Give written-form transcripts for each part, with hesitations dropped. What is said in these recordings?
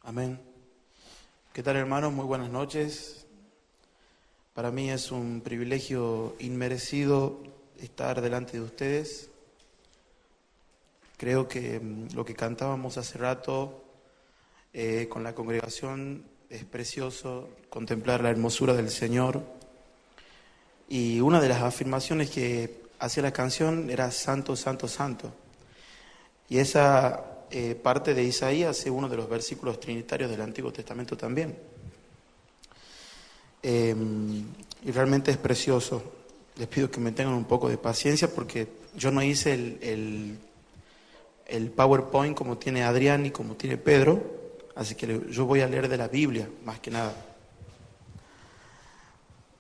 Amén. ¿Qué tal, hermanos? Muy buenas noches. Para mí es un privilegio inmerecido estar delante de ustedes. Creo que lo que cantábamos hace rato con la congregación es precioso, contemplar la hermosura del Señor. Y una de las afirmaciones que hacía la canción era Santo, Santo, Santo. Y esa parte de Isaías es uno de los versículos trinitarios del Antiguo Testamento también. Y realmente es precioso. Les pido que me tengan un poco de paciencia porque yo no hice el PowerPoint como tiene Adrián y como tiene Pedro, así que yo voy a leer de la Biblia, más que nada.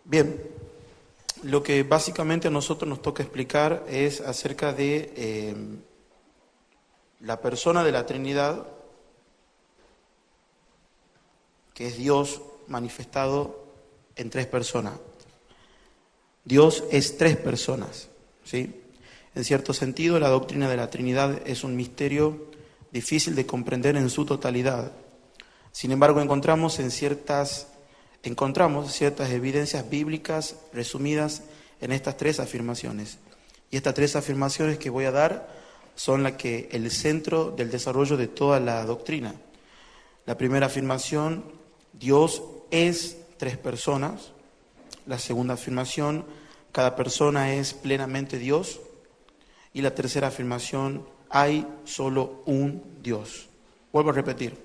Bien, lo que básicamente a nosotros nos toca explicar es acerca de la persona de la Trinidad, que es Dios manifestado en tres personas. Dios es tres personas, ¿sí? En cierto sentido, la doctrina de la Trinidad es un misterio difícil de comprender en su totalidad. Sin embargo, encontramos ciertas evidencias bíblicas resumidas en estas tres afirmaciones. Y estas tres afirmaciones que voy a dar son el centro del desarrollo de toda la doctrina. La primera afirmación, Dios es tres personas. La segunda afirmación, cada persona es plenamente Dios. Y la tercera afirmación, hay solo un Dios. Vuelvo a repetir.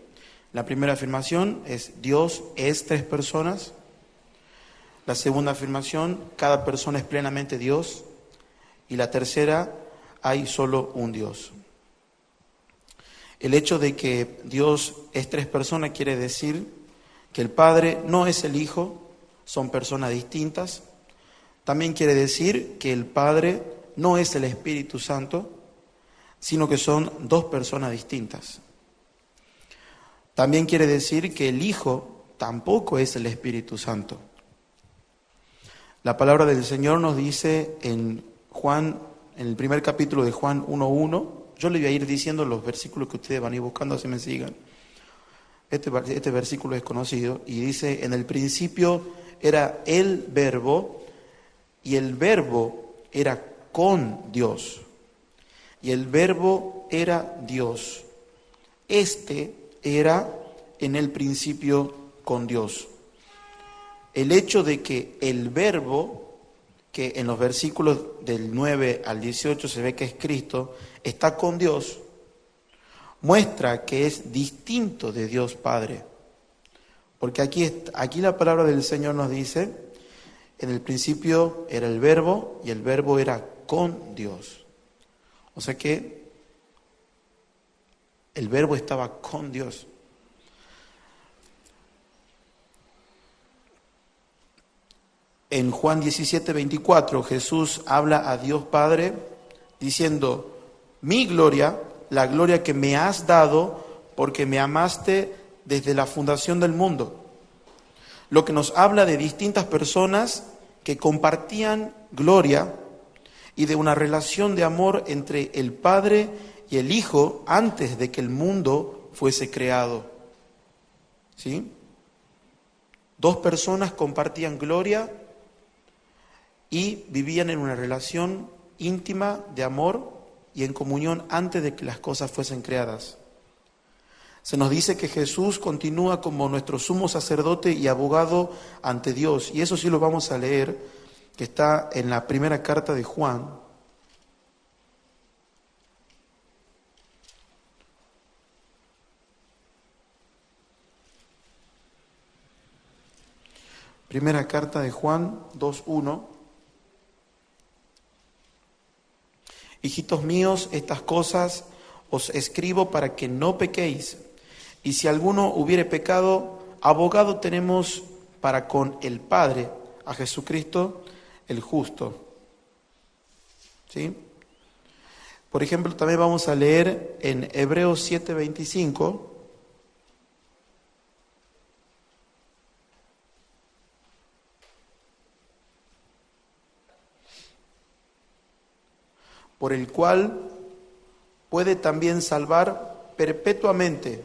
La primera afirmación es Dios es tres personas. La segunda afirmación, cada persona es plenamente Dios. Y la tercera, hay solo un Dios. El hecho de que Dios es tres personas quiere decir que el Padre no es el Hijo, son personas distintas. También quiere decir que el Padre no es el Espíritu Santo, sino que son dos personas distintas. También quiere decir que el Hijo tampoco es el Espíritu Santo. La palabra del Señor nos dice en el primer capítulo de Juan 1:1, yo le voy a ir diciendo los versículos que ustedes van a ir buscando, así me sigan. Este versículo es conocido y dice, en el principio era el Verbo, y el Verbo era con Dios, y el Verbo era Dios. Este era en el principio con Dios. El hecho de que el Verbo, que en los versículos del 9 al 18 se ve que es Cristo, está con Dios, muestra que es distinto de Dios Padre. Porque aquí la palabra del Señor nos dice, en el principio era el Verbo y el Verbo era con Dios. O sea que el Verbo estaba con Dios. En Juan 17:24 Jesús habla a Dios Padre diciendo, mi gloria, la gloria que me has dado porque me amaste desde la fundación del mundo. Lo que nos habla de distintas personas que compartían gloria y de una relación de amor entre el Padre y el Hijo antes de que el mundo fuese creado. ¿Sí? Dos personas compartían gloria y vivían en una relación íntima de amor y en comunión antes de que las cosas fuesen creadas. Se nos dice que Jesús continúa como nuestro sumo sacerdote y abogado ante Dios. Y eso sí lo vamos a leer, que está en la primera carta de Juan. Primera carta de Juan 2:1. Hijitos míos, estas cosas os escribo para que no pequéis. Y si alguno hubiere pecado, abogado tenemos para con el Padre, a Jesucristo el justo. ¿Sí? Por ejemplo, también vamos a leer en Hebreos 7:25. Por el cual puede también salvar perpetuamente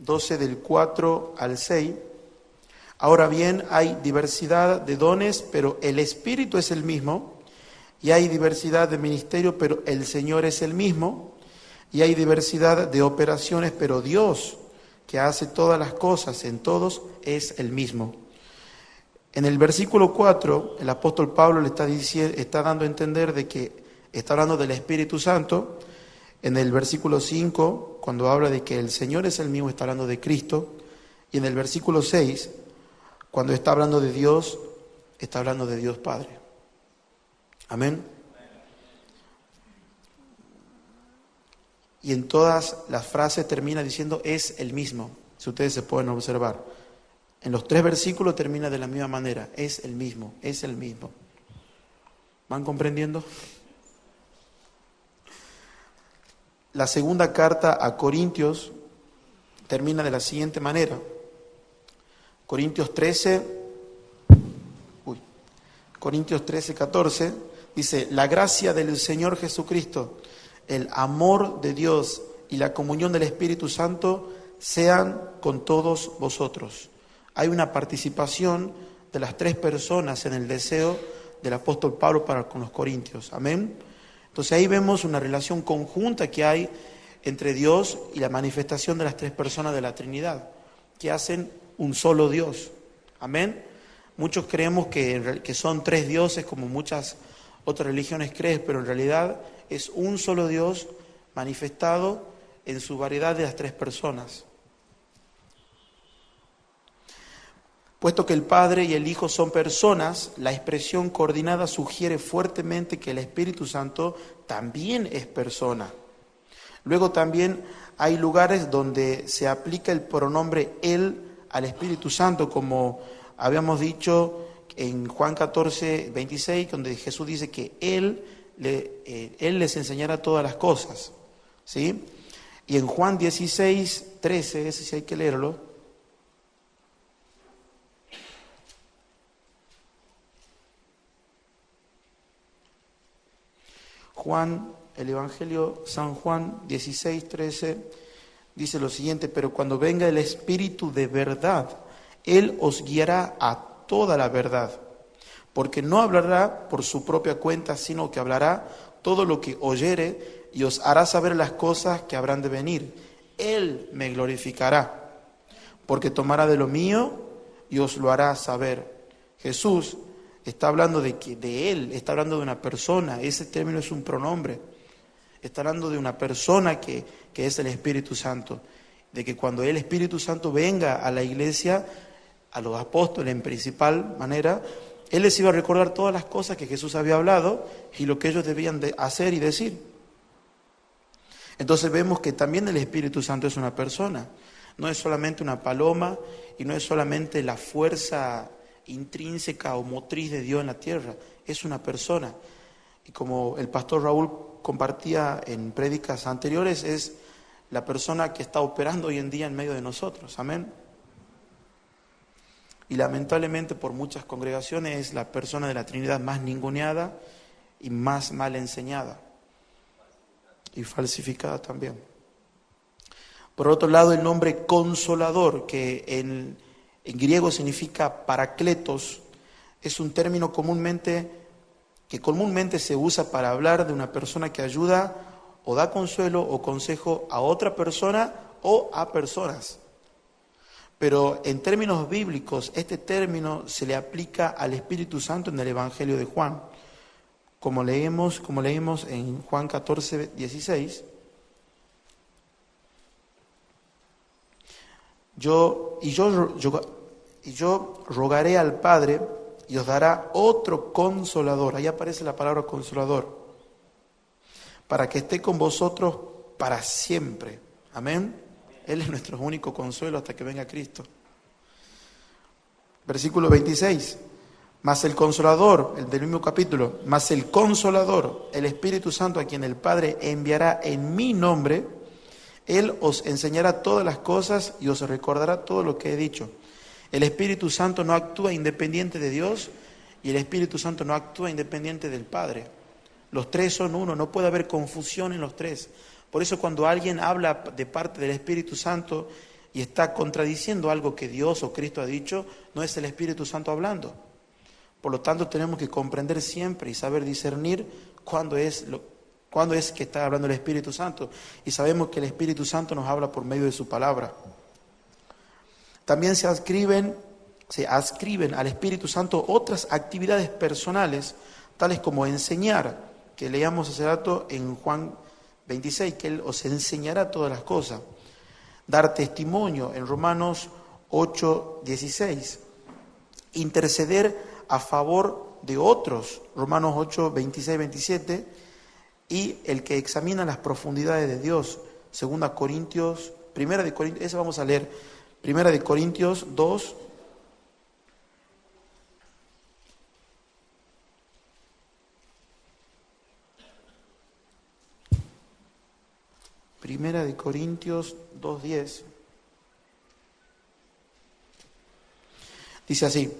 12 del 4 al 6. Ahora bien, hay diversidad de dones, pero el Espíritu es el mismo. Y hay diversidad de ministerio, pero el Señor es el mismo. Y hay diversidad de operaciones, pero Dios, que hace todas las cosas en todos, es el mismo. En el versículo 4, el apóstol Pablo le está dando a entender de que está hablando del Espíritu Santo. En el versículo 5, cuando habla de que el Señor es el mismo, está hablando de Cristo. Y en el versículo 6, cuando está hablando de Dios, está hablando de Dios Padre. Amén. Y en todas las frases termina diciendo es el mismo, si ustedes se pueden observar. En los 3 versículos termina de la misma manera, es el mismo, es el mismo. ¿Van comprendiendo? La segunda carta a Corintios termina de la siguiente manera. Corintios 13, 14, dice, la gracia del Señor Jesucristo, el amor de Dios y la comunión del Espíritu Santo sean con todos vosotros. Hay una participación de las 3 personas en el deseo del apóstol Pablo para con los corintios. Amén. Entonces ahí vemos una relación conjunta que hay entre Dios y la manifestación de las 3 personas de la Trinidad, que hacen un solo Dios. Amén. Muchos creemos que son 3 dioses, como muchas otras religiones creen, pero en realidad es un solo Dios manifestado en su variedad de las 3 personas. Puesto que el Padre y el Hijo son personas, la expresión coordinada sugiere fuertemente que el Espíritu Santo también es persona. Luego también hay lugares donde se aplica el pronombre Él al Espíritu Santo, como habíamos dicho en Juan 14, 26, donde Jesús dice que Él les enseñará todas las cosas. ¿Sí? Y en Juan 16, 13, ese sí hay que leerlo. Juan, el Evangelio San Juan 16, 13, dice lo siguiente, pero cuando venga el Espíritu de verdad, Él os guiará a toda la verdad, porque no hablará por su propia cuenta, sino que hablará todo lo que oyere y os hará saber las cosas que habrán de venir. Él me glorificará, porque tomará de lo mío y os lo hará saber. Jesús está hablando de Él, está hablando de una persona, ese término es un pronombre. Está hablando de una persona que es el Espíritu Santo, de que cuando el Espíritu Santo venga a la iglesia, a los apóstoles en principal manera, Él les iba a recordar todas las cosas que Jesús había hablado y lo que ellos debían de hacer y decir. Entonces vemos que también el Espíritu Santo es una persona, no es solamente una paloma y no es solamente la fuerza intrínseca o motriz de Dios en la tierra, es una persona. Y como el pastor Raúl compartía en prédicas anteriores, es la persona que está operando hoy en día en medio de nosotros. Amén. Y lamentablemente por muchas congregaciones es la persona de la Trinidad más ninguneada y más mal enseñada y falsificada también. Por otro lado, el nombre consolador, que en griego significa parakletos, es un término que comúnmente se usa para hablar de una persona que ayuda o da consuelo o consejo a otra persona o a personas. Pero en términos bíblicos, este término se le aplica al Espíritu Santo en el Evangelio de Juan. Como leímos en Juan 14, 16, yo rogaré al Padre y os dará otro consolador. Ahí aparece la palabra consolador, para que esté con vosotros para siempre. Amén. Él es nuestro único consuelo hasta que venga Cristo. Versículo 26. Mas el Consolador, el del mismo capítulo, mas el Consolador, el Espíritu Santo, a quien el Padre enviará en mi nombre, Él os enseñará todas las cosas y os recordará todo lo que he dicho. El Espíritu Santo no actúa independiente de Dios y el Espíritu Santo no actúa independiente del Padre. Los 3 son uno, no puede haber confusión en los 3. Por eso cuando alguien habla de parte del Espíritu Santo, y está contradiciendo algo que Dios o Cristo ha dicho, no es el Espíritu Santo hablando. Por lo tanto, tenemos que comprender siempre y saber discernir cuándo es que está hablando el Espíritu Santo. Y sabemos que el Espíritu Santo nos habla por medio de su palabra. También se adscriben al Espíritu Santo otras actividades personales, tales como enseñar, que leíamos hace rato en Juan 26, que Él os enseñará todas las cosas. Dar testimonio en Romanos 8, 16. Interceder a favor de otros, Romanos 8, 26, 27. Y el que examina las profundidades de Dios, 1 Corintios, eso vamos a leer, 1 Corintios 2, Primera de Corintios 2:10. Dice así.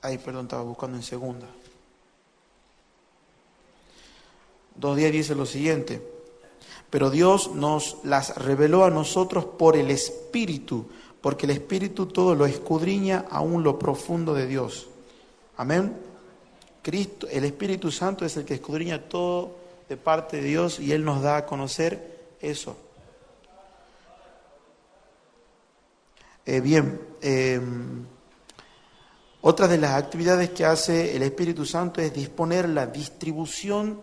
Estaba buscando en segunda. 2:10 dice lo siguiente: pero Dios nos las reveló a nosotros por el Espíritu, porque el Espíritu todo lo escudriña aún lo profundo de Dios. Amén. Cristo, el Espíritu Santo es el que escudriña todo de parte de Dios y Él nos da a conocer eso. Otra de las actividades que hace el Espíritu Santo es disponer la distribución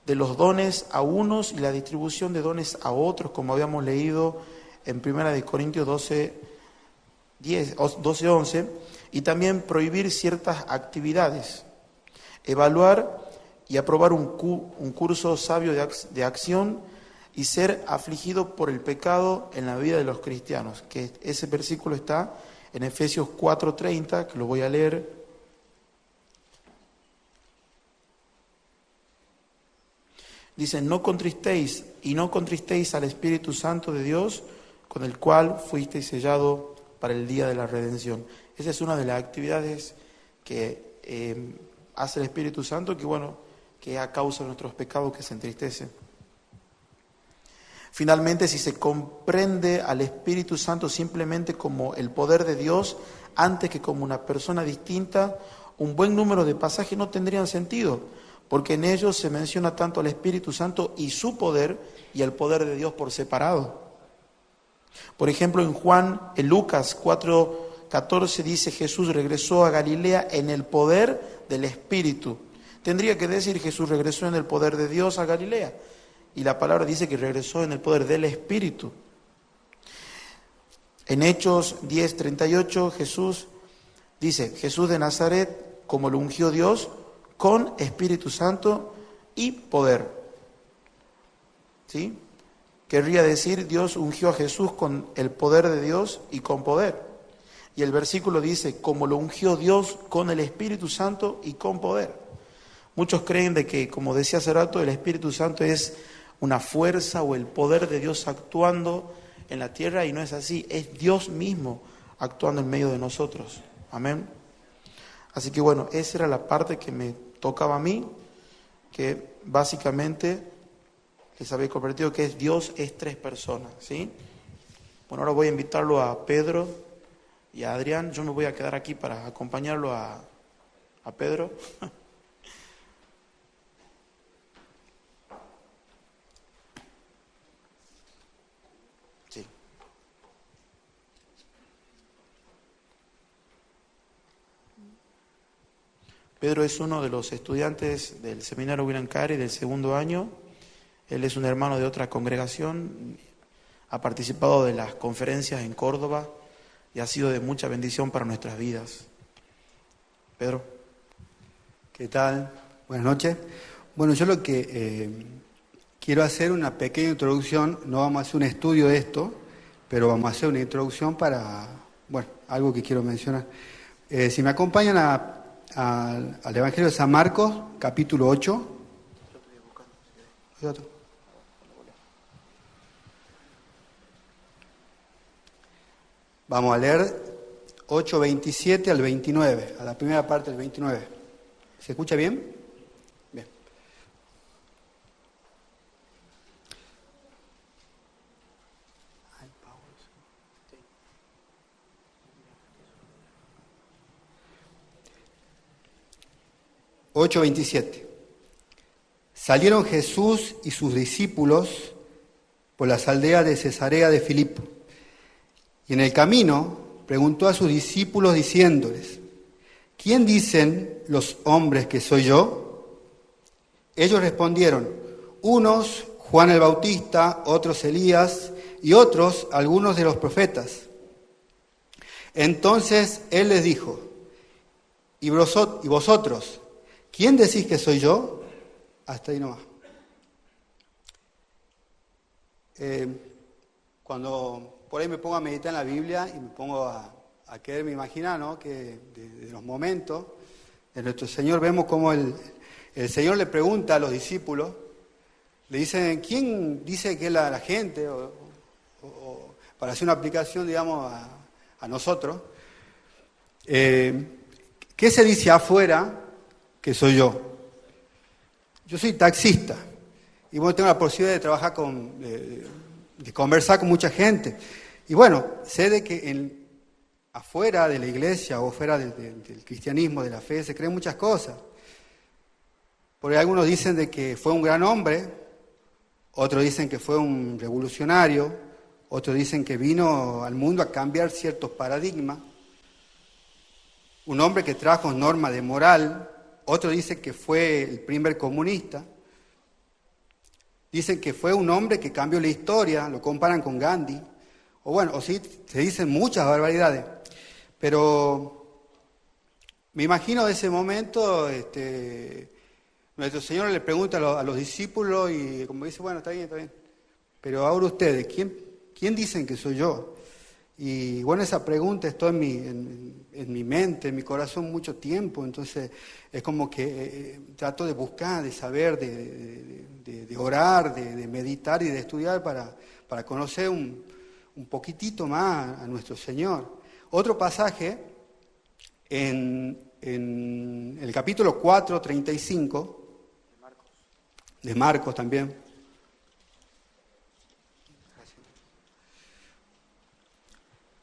de los dones a unos y la distribución de dones a otros, como habíamos leído en 1 Corintios 12:11, y también prohibir ciertas actividades. Evaluar y aprobar un curso sabio de acción y ser afligido por el pecado en la vida de los cristianos, que ese versículo está en Efesios 4:30, que lo voy a leer. Dice: no contristéis al Espíritu Santo de Dios, con el cual fuisteis sellado para el día de la redención. Esa es una de las actividades que hace el Espíritu Santo, que es a causa de nuestros pecados que se entristece. Finalmente, si se comprende al Espíritu Santo simplemente como el poder de Dios, antes que como una persona distinta, un buen número de pasajes no tendrían sentido, porque en ellos se menciona tanto al Espíritu Santo y su poder y el poder de Dios por separado. Por ejemplo, en Lucas 4:14 dice: Jesús regresó a Galilea en el poder del Espíritu. Tendría que decir: Jesús regresó en el poder de Dios a Galilea. Y la palabra dice que regresó en el poder del Espíritu. En Hechos 10:38 Jesús dice: Jesús de Nazaret, como lo ungió Dios, con Espíritu Santo y poder. ¿Sí? Querría decir, Dios ungió a Jesús con el poder de Dios y con poder. Y el versículo dice: como lo ungió Dios con el Espíritu Santo y con poder. Muchos creen de que, como decía hace rato, el Espíritu Santo es una fuerza o el poder de Dios actuando en la tierra, y no es así, es Dios mismo actuando en medio de nosotros. Amén. Así que esa era la parte que me tocaba a mí, que básicamente les había compartido que Dios es tres personas, ¿sí? Ahora voy a invitarlo a Pedro y a Adrián. Yo me voy a quedar aquí para acompañarlo a Pedro. Sí. Pedro es uno de los estudiantes del seminario William Carey del segundo año. Él es un hermano de otra congregación, ha participado de las conferencias en Córdoba y ha sido de mucha bendición para nuestras vidas. Pedro. ¿Qué tal? Buenas noches. Yo lo que quiero hacer una pequeña introducción, no vamos a hacer un estudio de esto, pero vamos a hacer una introducción para, algo que quiero mencionar. Si me acompañan al Evangelio de San Marcos, capítulo 8. Vamos a leer 8:27 al 29, a la primera parte del 29. ¿Se escucha bien? Bien. 8:27. Salieron Jesús y sus discípulos por las aldeas de Cesarea de Filipo. Y en el camino preguntó a sus discípulos diciéndoles: ¿quién dicen los hombres que soy yo? Ellos respondieron: unos Juan el Bautista, otros Elías y otros algunos de los profetas. Entonces él les dijo: ¿y vosotros? ¿Quién decís que soy yo? Hasta ahí nomás. Cuando por ahí me pongo a meditar en la Biblia y me pongo a quererme imaginar, ¿no?, que de los momentos de nuestro Señor vemos cómo el Señor le pregunta a los discípulos, le dicen: ¿quién dice que es la gente? O para hacer una aplicación, digamos, a nosotros, ¿qué se dice afuera que soy yo? Yo soy taxista y bueno, tengo la posibilidad de trabajar de conversar con mucha gente. Y bueno, sé de que afuera de la iglesia o fuera del cristianismo, de la fe, se creen muchas cosas. Porque algunos dicen de que fue un gran hombre, otros dicen que fue un revolucionario, otros dicen que vino al mundo a cambiar ciertos paradigmas. Un hombre que trajo normas de moral. Otro dice que fue el primer comunista. Dicen que fue un hombre que cambió la historia, lo comparan con Gandhi. O sí, se dicen muchas barbaridades. Pero me imagino ese momento, nuestro Señor le pregunta a los discípulos y como dice: bueno, está bien. Pero ahora ustedes, ¿quién dicen que soy yo? Y bueno, esa pregunta está en mi mente, en mi corazón mucho tiempo, entonces es como que trato de buscar, de saber, de orar, de meditar y de estudiar para conocer un poquitito más a nuestro Señor. Otro pasaje en el capítulo 4, 35, de Marcos también.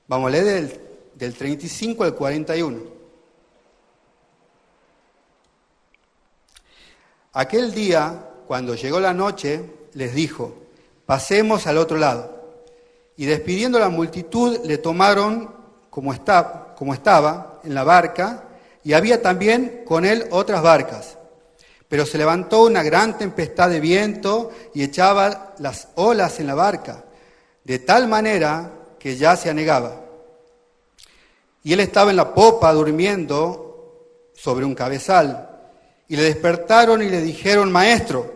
Vamos a leer del 35 al 41. Aquel día, cuando llegó la noche, les dijo: pasemos al otro lado. Y despidiendo a la multitud, le tomaron como estaba en la barca, y había también con él otras barcas. Pero se levantó una gran tempestad de viento y echaba las olas en la barca, de tal manera que ya se anegaba. Y él estaba en la popa durmiendo sobre un cabezal. Y le despertaron y le dijeron: Maestro,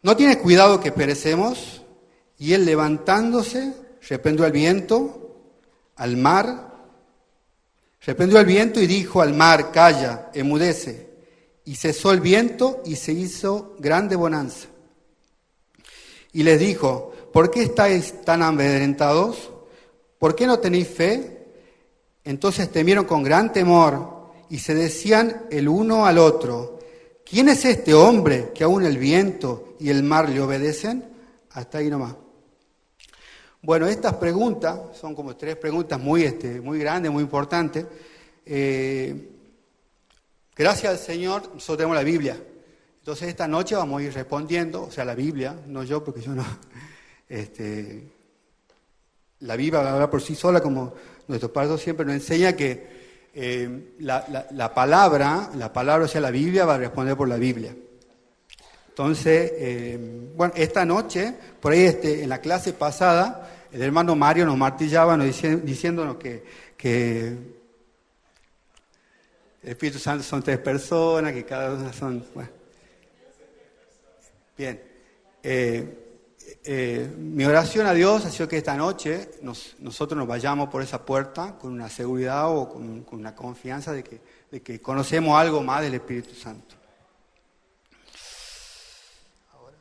¿no tienes cuidado que perecemos? Y él, levantándose, reprendió al viento, al mar. Reprendió al viento y dijo al mar: calla, enmudece. Y cesó el viento y se hizo grande bonanza. Y les dijo: ¿por qué estáis tan amedrentados? ¿Por qué no tenéis fe? Entonces temieron con gran temor y se decían el uno al otro: ¿quién es este hombre que aún el viento y el mar le obedecen? Hasta ahí nomás. Bueno, estas preguntas son como tres preguntas muy grandes, muy importantes. Gracias al Señor, nosotros tenemos la Biblia. Entonces esta noche vamos a ir respondiendo, o sea, la Biblia, no yo, porque yo no. La Biblia va a hablar por sí sola, como nuestro pastor siempre nos enseña que la palabra, o sea, la Biblia va a responder por la Biblia. Entonces, bueno, esta noche, por ahí en la clase pasada, el hermano Mario nos martillaba diciéndonos que el Espíritu Santo son 3 personas, que cada una son... Bueno. Bien. Mi oración a Dios ha sido que esta noche nosotros nos vayamos por esa puerta con una seguridad o con una confianza de que conocemos algo más del Espíritu Santo. Ahora.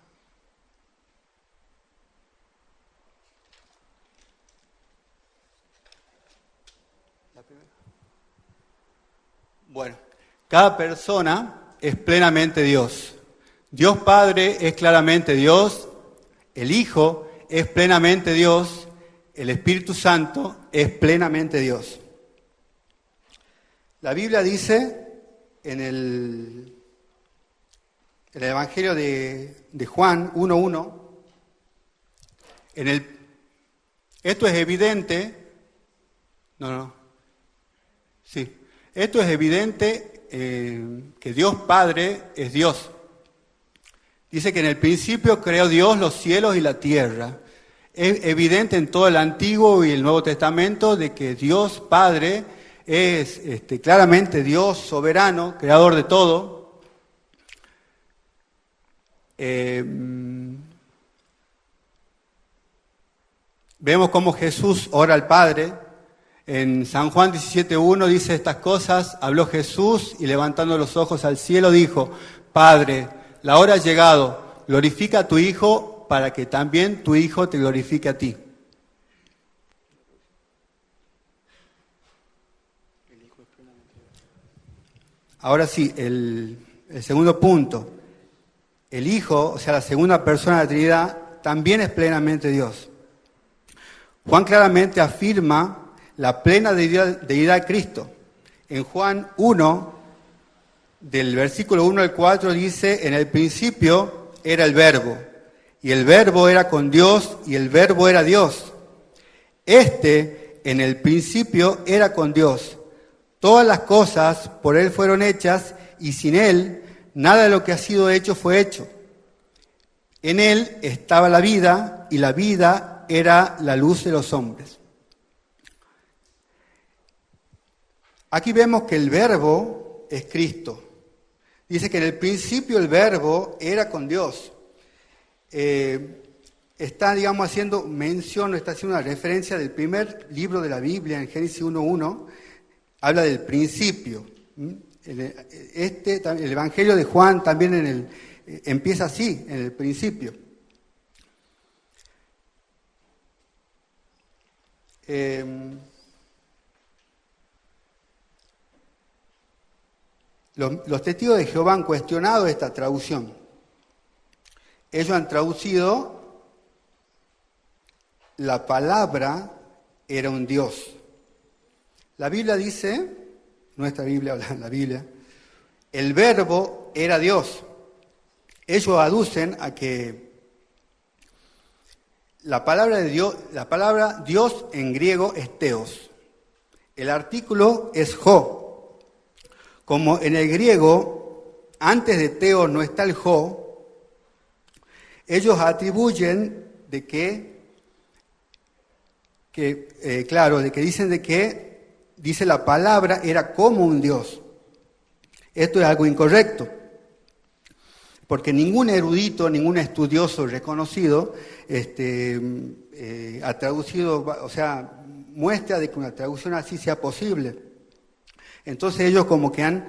La primera. Bueno, cada persona es plenamente Dios. Dios Padre es claramente Dios. El Hijo es plenamente Dios, el Espíritu Santo es plenamente Dios. La Biblia dice en el Evangelio de Juan 1:1, esto es evidente, esto es evidente que Dios Padre es Dios. Dice que en el principio creó Dios los cielos y la tierra. Es evidente en todo el Antiguo y el Nuevo Testamento de que Dios Padre es claramente Dios soberano, creador de todo. Vemos cómo Jesús ora al Padre. En San Juan 17:1 dice estas cosas, habló Jesús y levantando los ojos al cielo dijo, Padre, la hora ha llegado, glorifica a tu Hijo para que también tu Hijo te glorifique a ti. Ahora sí, el segundo punto. El Hijo, o sea, la segunda persona de la Trinidad, también es plenamente Dios. Juan claramente afirma la plena deidad de Cristo. En Juan 1, del versículo 1 al 4, dice, en el principio era el Verbo, y el Verbo era con Dios, y el Verbo era Dios. En el principio era con Dios. Todas las cosas por Él fueron hechas, y sin Él nada de lo que ha sido hecho fue hecho. En Él estaba la vida, y la vida era la luz de los hombres. Aquí vemos que el Verbo es Cristo. Dice que en el principio el Verbo era con Dios. Está, haciendo mención, está haciendo una referencia del primer libro de la Biblia, en Génesis 1:1, habla del principio. El Evangelio de Juan también empieza así, en el principio. Los testigos de Jehová han cuestionado esta traducción. Ellos han traducido la palabra era un Dios. La Biblia dice, nuestra Biblia, la Biblia, el Verbo era Dios. Ellos aducen a que la palabra Dios en griego es teos. El artículo es ho. Como en el griego, antes de teos no está el ho, ellos atribuyen de que dicen de que, dice la palabra, era como un Dios. Esto es algo incorrecto, porque ningún erudito, ningún estudioso reconocido ha traducido, muestra de que una traducción así sea posible. Entonces ellos como que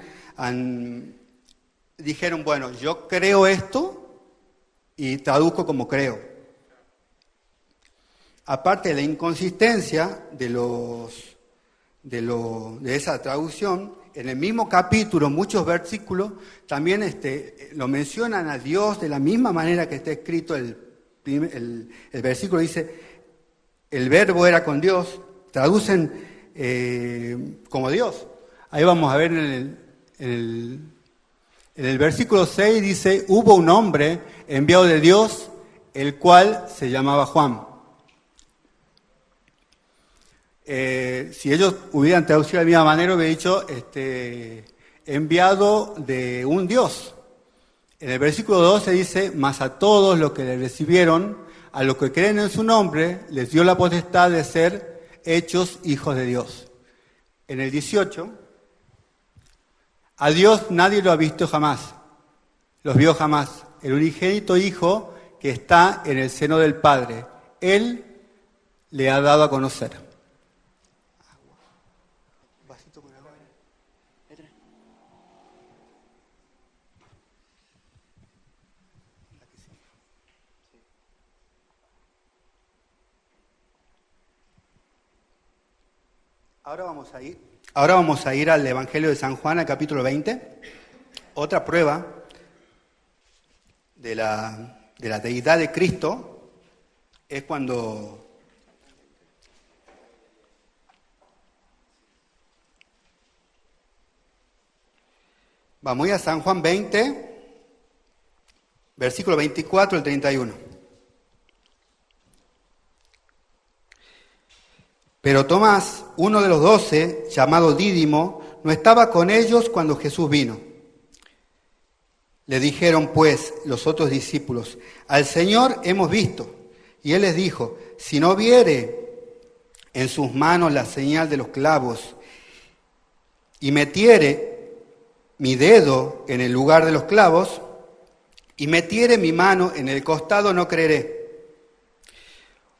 dijeron, bueno, yo creo esto y traduzco como creo. Aparte de la inconsistencia de esa traducción, en el mismo capítulo, muchos versículos, también lo mencionan a Dios de la misma manera que está escrito el versículo, dice, el Verbo era con Dios, traducen como Dios. Ahí vamos a ver en el versículo 6 dice, hubo un hombre enviado de Dios, el cual se llamaba Juan. Si ellos hubieran traducido de la misma manera, hubiera dicho enviado de un Dios. En el versículo 12 dice, mas a todos los que le recibieron, a los que creen en su nombre, les dio la potestad de ser hechos hijos de Dios. En el 18, a Dios nadie lo ha visto jamás, los vio jamás. El unigénito Hijo que está en el seno del Padre, Él le ha dado a conocer. Ahora vamos a ir al Evangelio de San Juan, al capítulo 20. Otra prueba de la deidad de Cristo es cuando Vamos a ir a San Juan 20, versículo 24 al 31. Pero Tomás, uno de los 12, llamado Dídimo, no estaba con ellos cuando Jesús vino. Le dijeron pues los otros discípulos: al Señor hemos visto. Y él les dijo: si no viere en sus manos la señal de los clavos, y metiere mi dedo en el lugar de los clavos, y metiere mi mano en el costado, no creeré.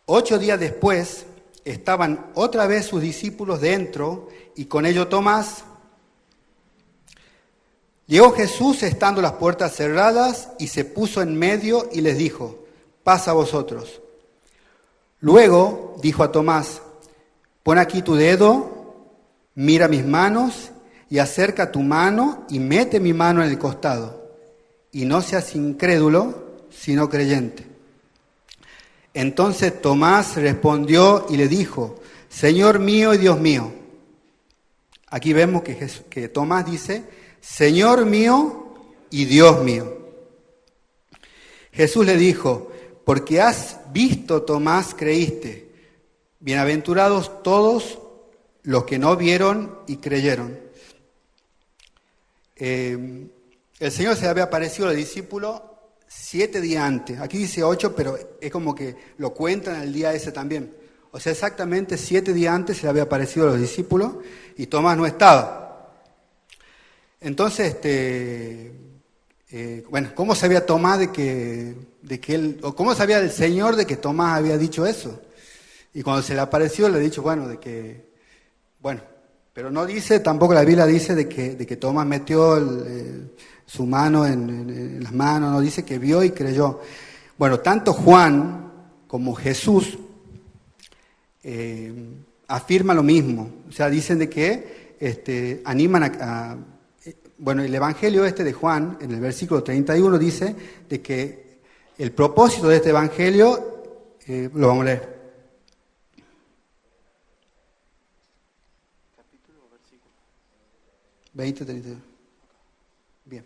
8 días después estaban otra vez sus discípulos dentro, y con ellos Tomás. Llegó Jesús estando las puertas cerradas, y se puso en medio y les dijo: paz a vosotros. Luego dijo a Tomás: pon aquí tu dedo, mira mis manos, y acerca tu mano y mete mi mano en el costado, y no seas incrédulo, sino creyente. Entonces Tomás respondió y le dijo: Señor mío y Dios mío. Aquí vemos que Tomás dice: Señor mío y Dios mío. Jesús le dijo: porque has visto, Tomás, creíste. Bienaventurados todos los que no vieron y creyeron. El Señor se había aparecido al discípulo 7 días antes. Aquí dice 8, pero es como que lo cuentan el día ese también. O sea, exactamente 7 días antes se le había aparecido a los discípulos y Tomás no estaba. Entonces, ¿cómo sabía Tomás de que él, o cómo sabía el Señor de que Tomás había dicho eso? Y cuando se le apareció, le ha dicho, pero no dice, tampoco la Biblia dice de que Tomás metió su mano en las manos, no dice que vio y creyó. Bueno, tanto Juan como Jesús afirman lo mismo. O sea, dicen de que animan el Evangelio de Juan, en el versículo 31, dice de que el propósito de este Evangelio, lo vamos a leer. Capítulo o versículo. 20, 31. Bien.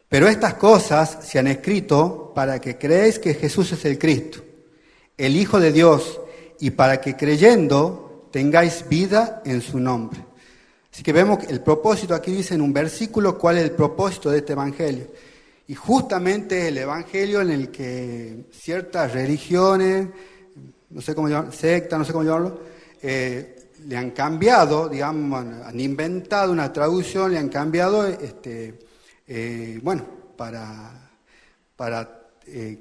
Pero estas cosas se han escrito para que creáis que Jesús es el Cristo, el Hijo de Dios, y para que creyendo tengáis vida en su nombre. Así que vemos que el propósito, aquí dice en un versículo cuál es el propósito de este Evangelio. Y justamente el Evangelio en el que ciertas religiones, no sé cómo llamarlo, sectas, no sé cómo llamarlo, le han cambiado, digamos, han inventado una traducción, le han cambiado, para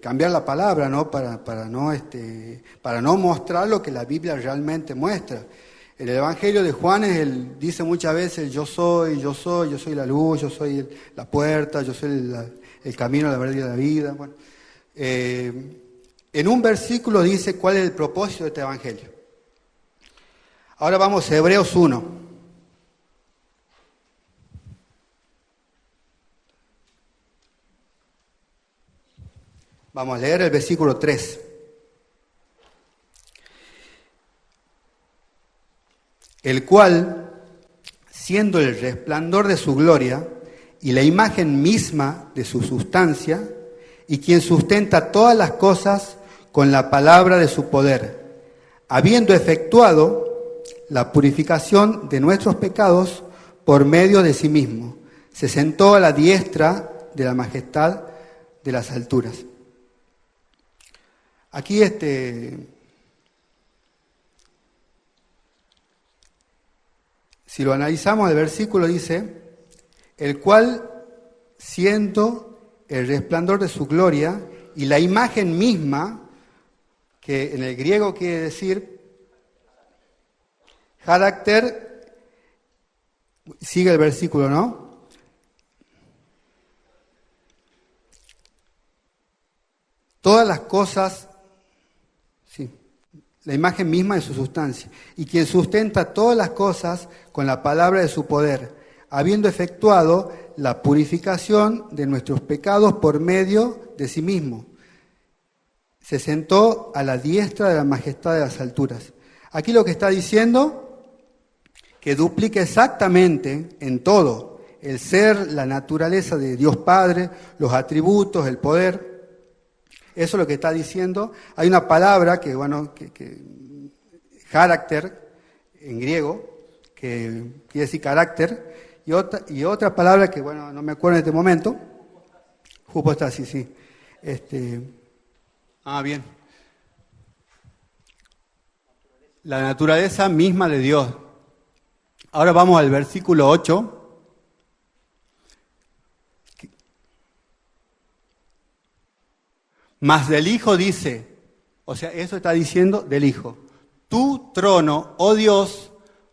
cambiar la palabra, ¿no? Para no mostrar lo que la Biblia realmente muestra. El Evangelio de Juan dice muchas veces: yo soy la luz, yo soy la puerta, yo soy el camino, la verdad y la vida. Bueno, en un versículo dice cuál es el propósito de este Evangelio. Ahora vamos a Hebreos 1. Vamos a leer el versículo 3. El cual, siendo el resplandor de su gloria y la imagen misma de su sustancia, y quien sustenta todas las cosas con la palabra de su poder, habiendo efectuado la purificación de nuestros pecados por medio de sí mismo, se sentó a la diestra de la majestad de las alturas. Aquí si lo analizamos, el versículo dice: el cual, siendo el resplandor de su gloria y la imagen misma, que en el griego quiere decir carácter, sigue el versículo, ¿no? Todas las cosas, sí, la imagen misma de su sustancia, y quien sustenta todas las cosas con la palabra de su poder, habiendo efectuado la purificación de nuestros pecados por medio de sí mismo. Se sentó a la diestra de la majestad de las alturas. Aquí lo que está diciendo, que duplica exactamente en todo, el ser, la naturaleza de Dios Padre, los atributos, el poder. Eso es lo que está diciendo. Hay una palabra que carácter en griego, que quiere decir carácter, y otra palabra que, bueno, no me acuerdo en este momento. Hypostasis, sí. Bien. La naturaleza misma de Dios. Ahora vamos al versículo 8. Mas del Hijo dice, o sea, eso está diciendo del Hijo. Tu trono, oh Dios,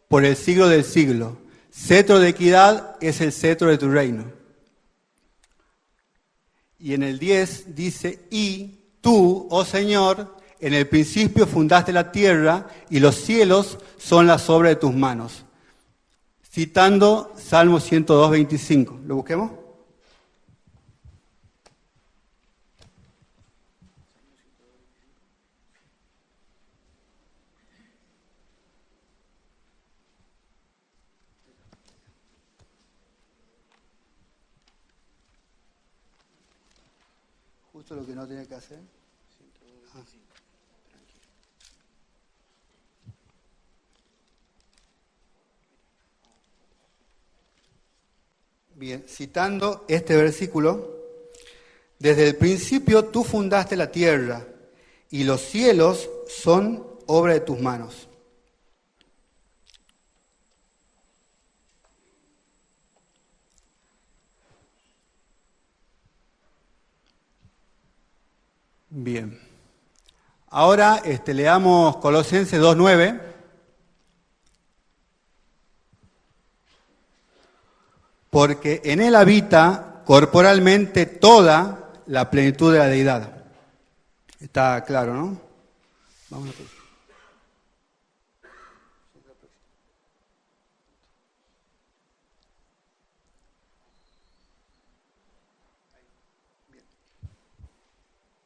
por el siglo del siglo. Cetro de equidad es el cetro de tu reino. Y en el 10 dice, y tú, oh Señor, en el principio fundaste la tierra y los cielos son las obras de tus manos. Citando Salmo 102, 25. ¿Lo busquemos? Justo lo que no tenía que hacer. Bien, citando este versículo, desde el principio tú fundaste la tierra y los cielos son obra de tus manos. Bien. Ahora leamos Colosenses 2:9. Porque en él habita corporalmente toda la plenitud de la deidad. Está claro, ¿no? Vamos a ver.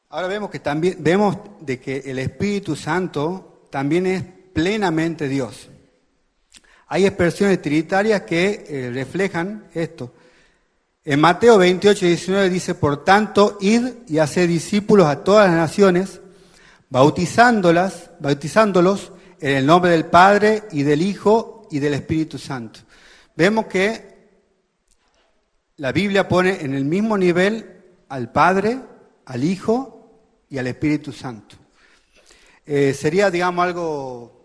Ahora vemos que también vemos de que el Espíritu Santo también es plenamente Dios. Hay expresiones trinitarias que reflejan esto. En Mateo 28, 19 dice, por tanto, id y haced discípulos a todas las naciones, bautizándolos en el nombre del Padre y del Hijo y del Espíritu Santo. Vemos que la Biblia pone en el mismo nivel al Padre, al Hijo y al Espíritu Santo. Sería, digamos, algo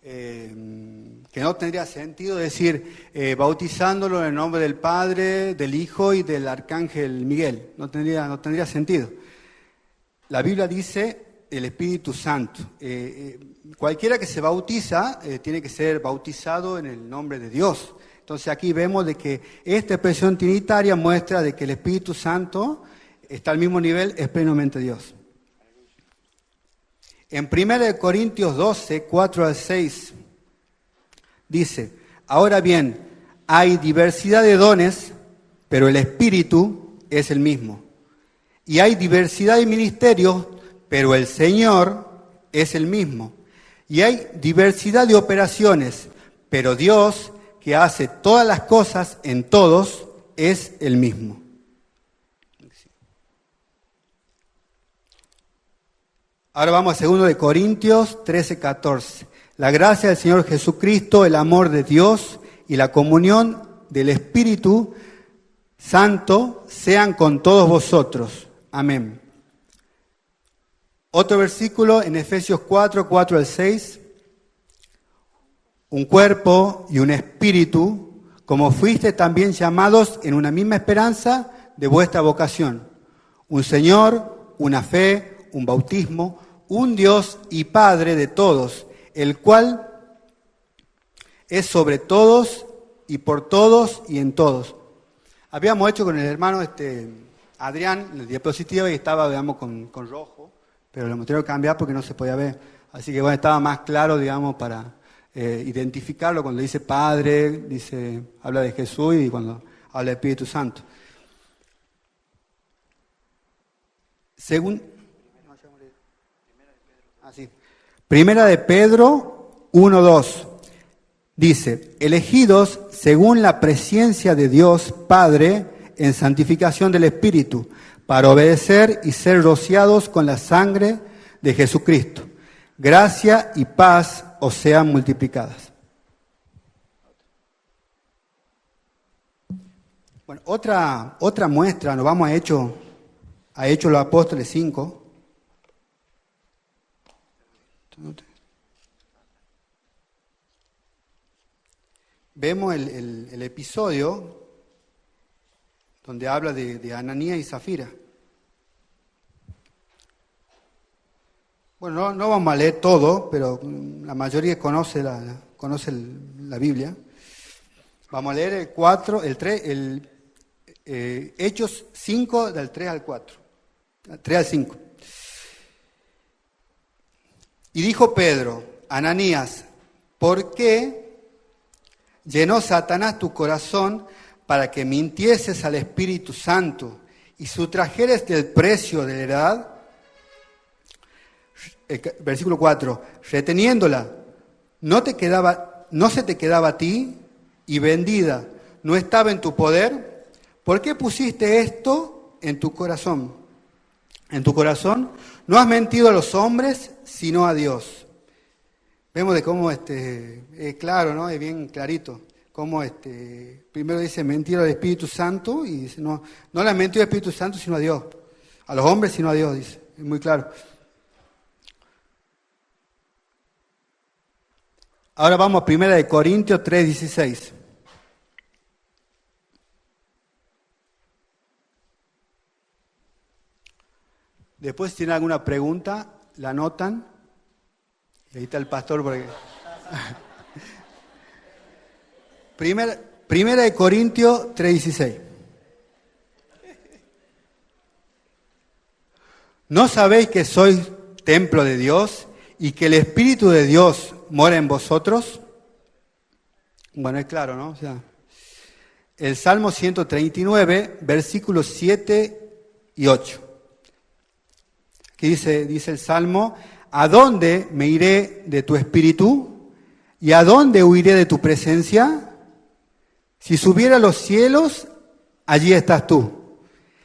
que no tendría sentido decir bautizándolo en el nombre del Padre, del Hijo y del Arcángel Miguel. No tendría sentido. La Biblia dice el Espíritu Santo. Cualquiera que se bautiza tiene que ser bautizado en el nombre de Dios. Entonces aquí vemos de que esta expresión trinitaria muestra de que el Espíritu Santo está al mismo nivel, es plenamente Dios. En 1 Corintios 12, 4 al 6, dice, ahora bien, hay diversidad de dones, pero el Espíritu es el mismo. Y hay diversidad de ministerios, pero el Señor es el mismo. Y hay diversidad de operaciones, pero Dios, que hace todas las cosas en todos, es el mismo. Ahora vamos a 2 Corintios 13, 14. La gracia del Señor Jesucristo, el amor de Dios y la comunión del Espíritu Santo sean con todos vosotros. Amén. Otro versículo en Efesios 4, 4 al 6. Un cuerpo y un espíritu, como fuiste también llamados en una misma esperanza de vuestra vocación. Un Señor, una fe, un bautismo, un Dios y Padre de todos, el cual es sobre todos y por todos y en todos. Habíamos hecho con el hermano Adrián la diapositiva y estaba, digamos, con rojo, pero lo hemos tenido que cambiar porque no se podía ver. Así que bueno, estaba más claro, digamos, para identificarlo cuando dice Padre, habla de Jesús y cuando habla del Espíritu Santo. Primera de Pedro 1:2. Dice, elegidos según la presciencia de Dios Padre en santificación del Espíritu, para obedecer y ser rociados con la sangre de Jesucristo. Gracia y paz os sean multiplicadas. Bueno, otra muestra, nos vamos a Hechos los Apóstoles 5. Vemos el episodio donde habla de Ananías y Zafira. Bueno, no vamos a leer todo, pero la mayoría conoce la Biblia. Vamos a leer el 4, el 3, Hechos 5 del 3 al 4, 3 al 5. Y dijo Pedro, Ananías, ¿por qué llenó Satanás tu corazón para que mintieses al Espíritu Santo y sustrajeres del precio de la heredad? Versículo 4, reteniéndola, no se te quedaba a ti y vendida, no estaba en tu poder. ¿Por qué pusiste esto en tu corazón? En tu corazón no has mentido a los hombres, sino a Dios. Vemos de cómo es claro, ¿no? Es bien clarito. Cómo primero dice mentir al Espíritu Santo y dice no le has mentido al Espíritu Santo, sino a Dios. A los hombres, sino a Dios, dice. Es muy claro. Ahora vamos a 1 Corintios 3:16. Después, si tienen alguna pregunta, la anotan. Y ahí está el pastor porque... Primera de Corintios 3:16. ¿No sabéis que sois templo de Dios y que el Espíritu de Dios mora en vosotros? Bueno, es claro, ¿no? O sea, el Salmo 139, versículos 7 y 8. Aquí dice el Salmo, ¿a dónde me iré de tu espíritu? ¿Y a dónde huiré de tu presencia? Si subiera a los cielos, allí estás tú.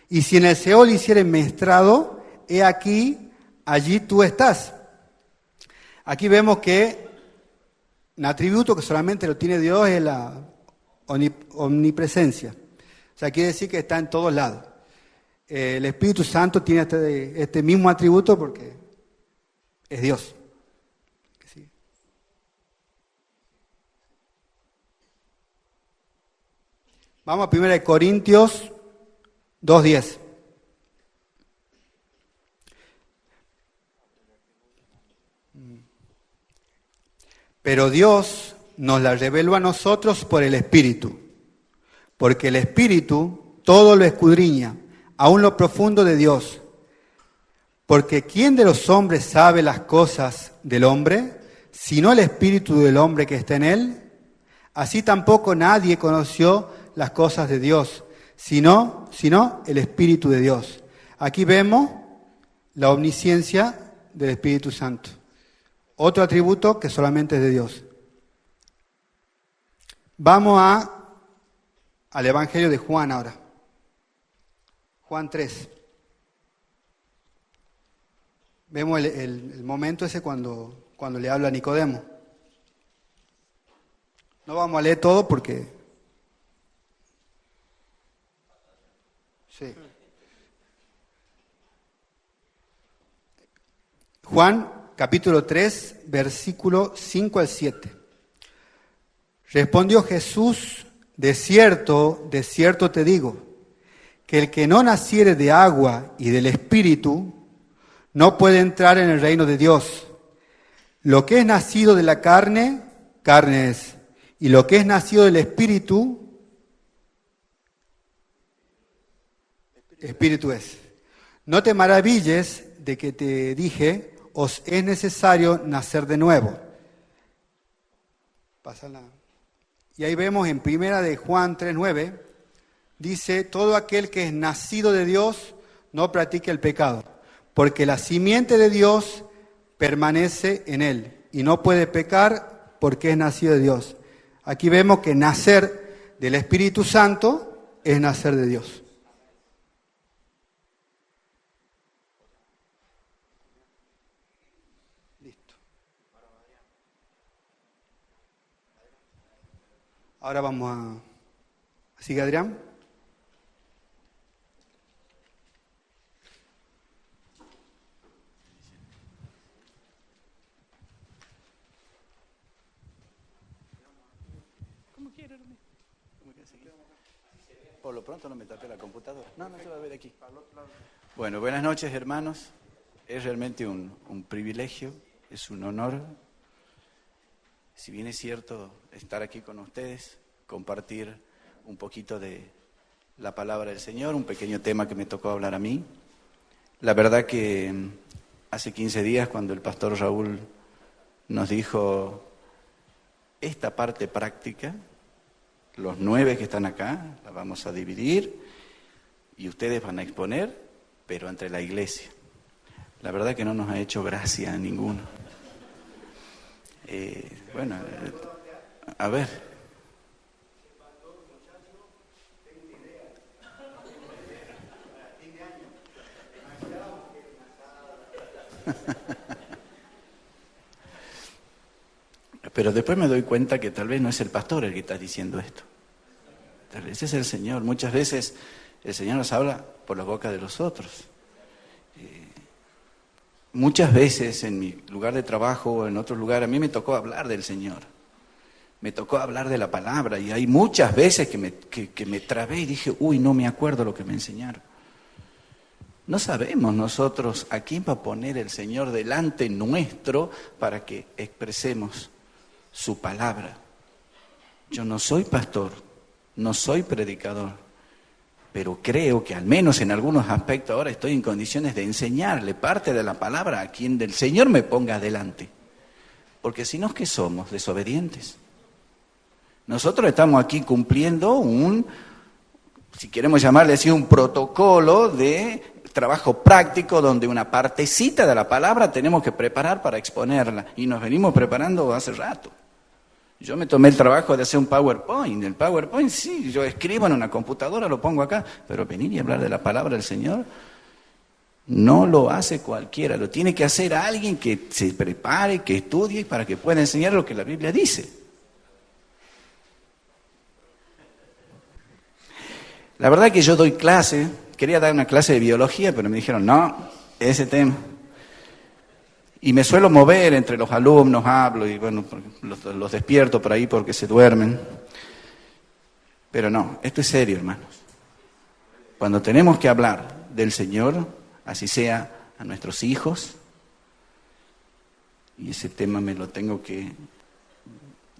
Y si en el Seol hiciere mi estrado, he aquí, allí tú estás. Aquí vemos que un atributo que solamente lo tiene Dios es la omnipresencia. O sea, quiere decir que está en todos lados. El Espíritu Santo tiene este mismo atributo porque es Dios. ¿Sí? Vamos a 1 Corintios 2:10. Pero Dios nos la reveló a nosotros por el Espíritu, porque el Espíritu todo lo escudriña, aún lo profundo de Dios. Porque ¿quién de los hombres sabe las cosas del hombre, sino el Espíritu del hombre que está en él? Así tampoco nadie conoció las cosas de Dios, sino el Espíritu de Dios. Aquí vemos la omnisciencia del Espíritu Santo. Otro atributo que solamente es de Dios. Vamos al Evangelio de Juan ahora. Juan 3. Vemos el momento ese cuando le habla a Nicodemo. No vamos a leer todo porque... Sí. Juan capítulo 3, versículo 5 al 7. Respondió Jesús, de cierto te digo, que el que no naciere de agua y del Espíritu no puede entrar en el reino de Dios. Lo que es nacido de la carne, carne es, y lo que es nacido del Espíritu, Espíritu es. No te maravilles de que te dije, os es necesario nacer de nuevo. Pásala. Y ahí vemos en 1 de Juan 3:9, dice, todo aquel que es nacido de Dios no practique el pecado, porque la simiente de Dios permanece en él y no puede pecar porque es nacido de Dios. Aquí vemos que nacer del Espíritu Santo es nacer de Dios. Listo. Ahora vamos a... ¿Sigue Adrián? Por lo pronto no me tapé la computadora. No se va a ver aquí. Bueno, buenas noches, hermanos. Es realmente un privilegio, es un honor. Si bien es cierto estar aquí con ustedes, compartir un poquito de la palabra del Señor, un pequeño tema que me tocó hablar a mí. La verdad que hace 15 días, cuando el pastor Raúl nos dijo esta parte práctica, los 9 que están acá, la vamos a dividir y ustedes van a exponer, pero entre la iglesia. La verdad que no nos ha hecho gracia a ninguno. A ver. Pero después me doy cuenta que tal vez no es el pastor el que está diciendo esto. Tal vez es el Señor. Muchas veces el Señor nos habla por la boca de los otros. Muchas veces en mi lugar de trabajo o en otro lugar a mí me tocó hablar del Señor. Me tocó hablar de la palabra y hay muchas veces que me trabé y dije, no me acuerdo lo que me enseñaron. No sabemos nosotros a quién va a poner el Señor delante nuestro para que expresemos su palabra. Yo no soy pastor, no soy predicador, pero creo que al menos en algunos aspectos ahora estoy en condiciones de enseñarle parte de la palabra a quien del Señor me ponga adelante. Porque si no, ¿qué somos? Desobedientes. Nosotros estamos aquí cumpliendo si queremos llamarle así, un protocolo de trabajo práctico donde una partecita de la palabra tenemos que preparar para exponerla. Y nos venimos preparando hace rato. Yo me tomé el trabajo de hacer un PowerPoint. El PowerPoint, sí, yo escribo en una computadora, lo pongo acá, pero venir y hablar de la palabra del Señor no lo hace cualquiera. Lo tiene que hacer alguien que se prepare, que estudie para que pueda enseñar lo que la Biblia dice. La verdad que yo doy clase, quería dar una clase de biología, pero me dijeron, no, ese tema. Y me suelo mover entre los alumnos, hablo y bueno, los despierto por ahí porque se duermen. Pero no, esto es serio, hermanos. Cuando tenemos que hablar del Señor, así sea a nuestros hijos, y ese tema me lo tengo que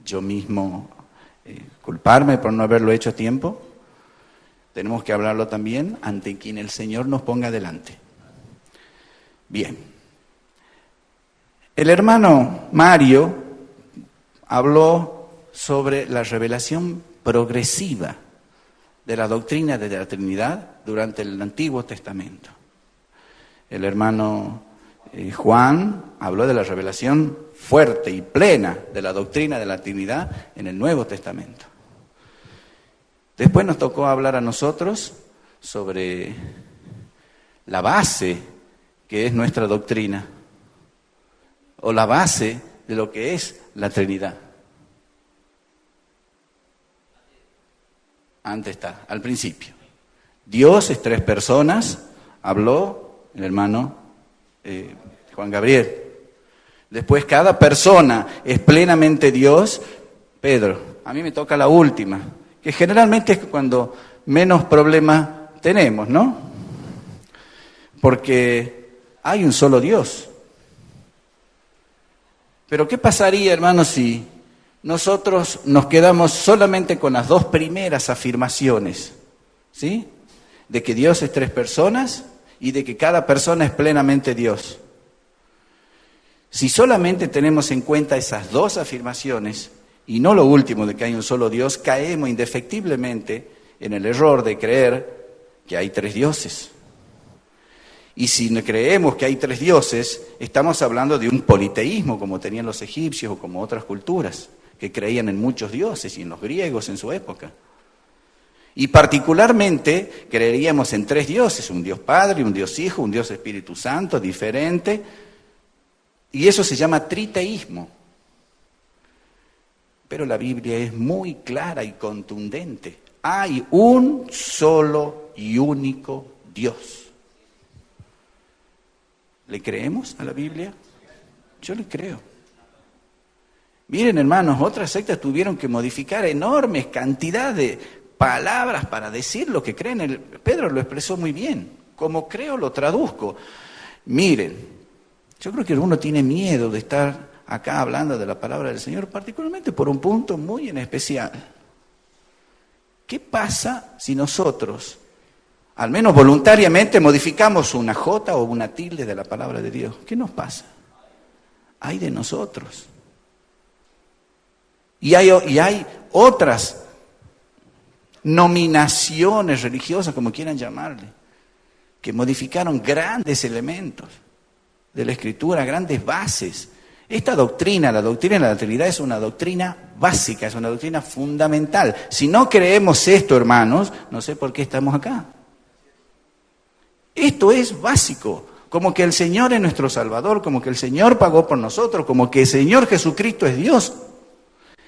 yo mismo culparme por no haberlo hecho a tiempo, tenemos que hablarlo también ante quien el Señor nos ponga delante. Bien. El hermano Mario habló sobre la revelación progresiva de la doctrina de la Trinidad durante el Antiguo Testamento. El hermano Juan habló de la revelación fuerte y plena de la doctrina de la Trinidad en el Nuevo Testamento. Después nos tocó hablar a nosotros sobre la base que es nuestra doctrina, o la base de lo que es la Trinidad. Antes está, al principio. Dios es 3 personas, habló el hermano Juan Gabriel. Después cada persona es plenamente Dios. Pedro, a mí me toca la última, que generalmente es cuando menos problemas tenemos, ¿no? Porque hay un solo Dios. Pero ¿qué pasaría, hermanos, si nosotros nos quedamos solamente con las 2 primeras afirmaciones, ¿sí? De que Dios es 3 personas y de que cada persona es plenamente Dios. Si solamente tenemos en cuenta esas 2 afirmaciones y no lo último de que hay un solo Dios, caemos indefectiblemente en el error de creer que hay 3 dioses. Y si creemos que hay 3 dioses, estamos hablando de un politeísmo como tenían los egipcios o como otras culturas, que creían en muchos dioses, y en los griegos en su época. Y particularmente creeríamos en 3 dioses, un Dios Padre, un Dios Hijo, un Dios Espíritu Santo, diferente, y eso se llama triteísmo. Pero la Biblia es muy clara y contundente. Hay un solo y único Dios. ¿Le creemos a la Biblia? Yo le creo. Miren, hermanos, otras sectas tuvieron que modificar enormes cantidades de palabras para decir lo que creen. Pedro lo expresó muy bien. Como creo, lo traduzco. Miren, yo creo que uno tiene miedo de estar acá hablando de la palabra del Señor, particularmente por un punto muy en especial. ¿Qué pasa si nosotros, al menos voluntariamente, modificamos una jota o una tilde de la palabra de Dios? ¿Qué nos pasa? Ay de nosotros. Y hay otras nominaciones religiosas, como quieran llamarle, que modificaron grandes elementos de la Escritura, grandes bases. Esta doctrina, la doctrina de la Trinidad, es una doctrina básica, es una doctrina fundamental. Si no creemos esto, hermanos, no sé por qué estamos acá. Esto es básico, como que el Señor es nuestro Salvador, como que el Señor pagó por nosotros, como que el Señor Jesucristo es Dios.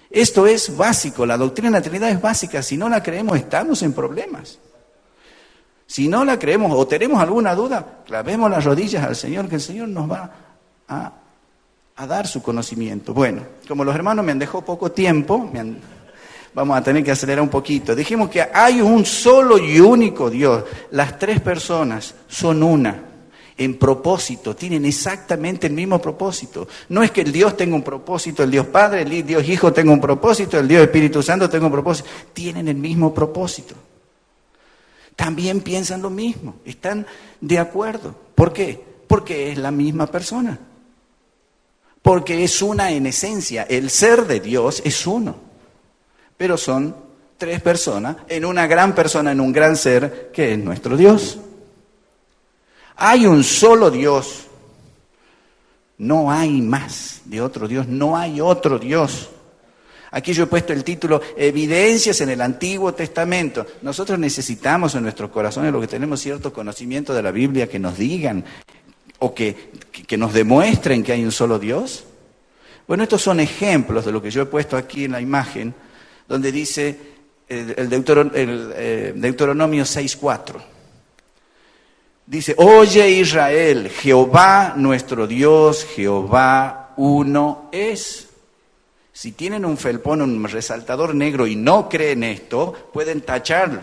Esto es básico, la doctrina de la Trinidad es básica. Si no la creemos, estamos en problemas. Si no la creemos o tenemos alguna duda, clavemos las rodillas al Señor, que el Señor nos va a dar su conocimiento. Bueno, como los hermanos me han dejado poco tiempo, vamos a tener que acelerar un poquito. Dijimos que hay un solo y único Dios. Las 3 personas son una. En propósito, tienen exactamente el mismo propósito. No es que el Dios tenga un propósito, el Dios Padre, el Dios Hijo tenga un propósito, el Dios Espíritu Santo tenga un propósito. Tienen el mismo propósito. También piensan lo mismo, están de acuerdo. ¿Por qué? Porque es la misma persona. Porque es una en esencia. El ser de Dios es uno. Pero son 3 personas en una gran persona, en un gran ser que es nuestro Dios. Hay un solo Dios, no hay más de otro Dios, no hay otro Dios. Aquí yo he puesto el título, Evidencias en el Antiguo Testamento. Nosotros necesitamos en nuestros corazones, los que tenemos cierto conocimiento de la Biblia, que nos digan o que nos demuestren que hay un solo Dios. Bueno, estos son ejemplos de lo que yo he puesto aquí en la imagen, donde dice el Deuteronomio 6:4. Dice, oye Israel, Jehová nuestro Dios, Jehová uno es. Si tienen un felpón, un resaltador negro y no creen esto, pueden tacharlo.